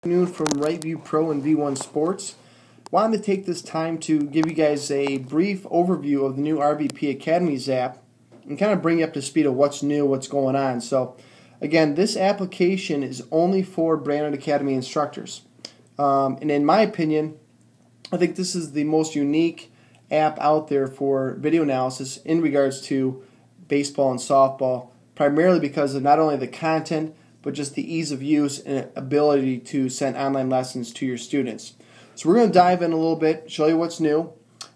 Afternoon from RightView Pro and V1 Sports. Wanted to take this time to give you guys a brief overview of the new RVP Academies app and kind of bring you up to speed of what's new, what's going on. So again, this application is only for Branded Academy instructors. And in my opinion, I think this is the most unique app out there for video analysis in regards to baseball and softball, primarily because of not only the content, but just the ease of use and ability to send online lessons to your students. So we're going to dive in a little bit, show you what's new.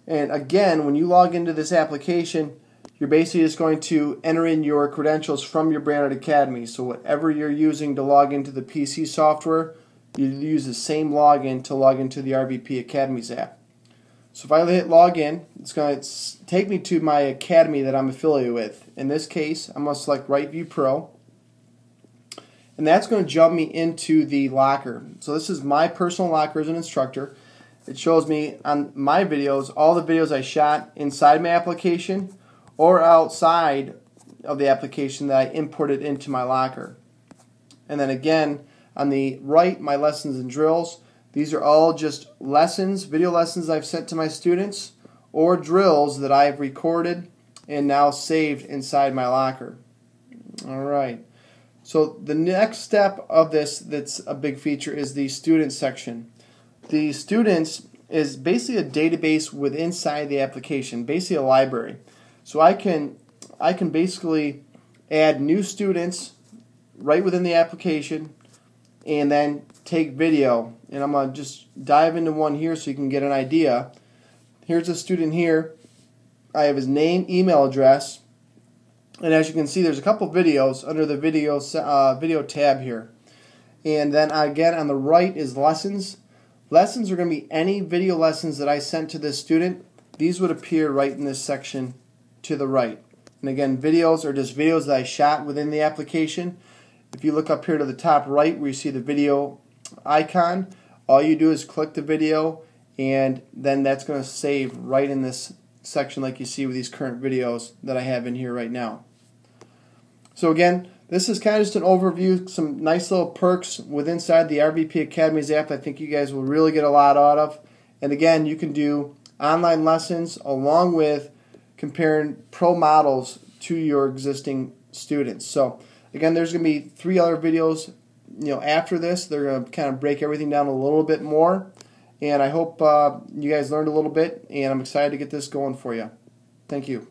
And again, when you log into this application, you're basically just going to enter in your credentials from your Branded Academy. So whatever you're using to log into the PC software, you use the same login to log into the RVP Academies app. So if I hit login, it's going to take me to my academy that I'm affiliated with. In this case, I'm going to select RightView Pro. And that's going to jump me into the locker. So this is my personal locker as an instructor. It shows me on my videos, all the videos I shot inside my application or outside of the application that I imported into my locker. And then again, on the right, my lessons and drills. These are all just lessons, video lessons I've sent to my students or drills that I've recorded and now saved inside my locker. All right. So the next step of this that's a big feature is the students section. The students is basically a database within inside the application, basically a library. So I can basically add new students right within the application and then take video. And I'm going to just dive into one here so you can get an idea. Here's a student here. I have his name, email address. And as you can see, there's a couple videos under the video tab here. And then again, on the right is lessons. Lessons are going to be any video lessons that I sent to this student. These would appear right in this section to the right. And again, videos are just videos that I shot within the application. If you look up here to the top right where you see the video icon, all you do is click the video, and then that's going to save right in this section like you see with these current videos that I have in here right now. So again, this is kind of just an overview, some nice little perks with inside the RVP Academies app that I think you guys will really get a lot out of. And again, you can do online lessons along with comparing pro models to your existing students. So again, there's going to be 3 other videos after this. They're going to kind of break everything down a little bit more. And I hope you guys learned a little bit, and I'm excited to get this going for you. Thank you.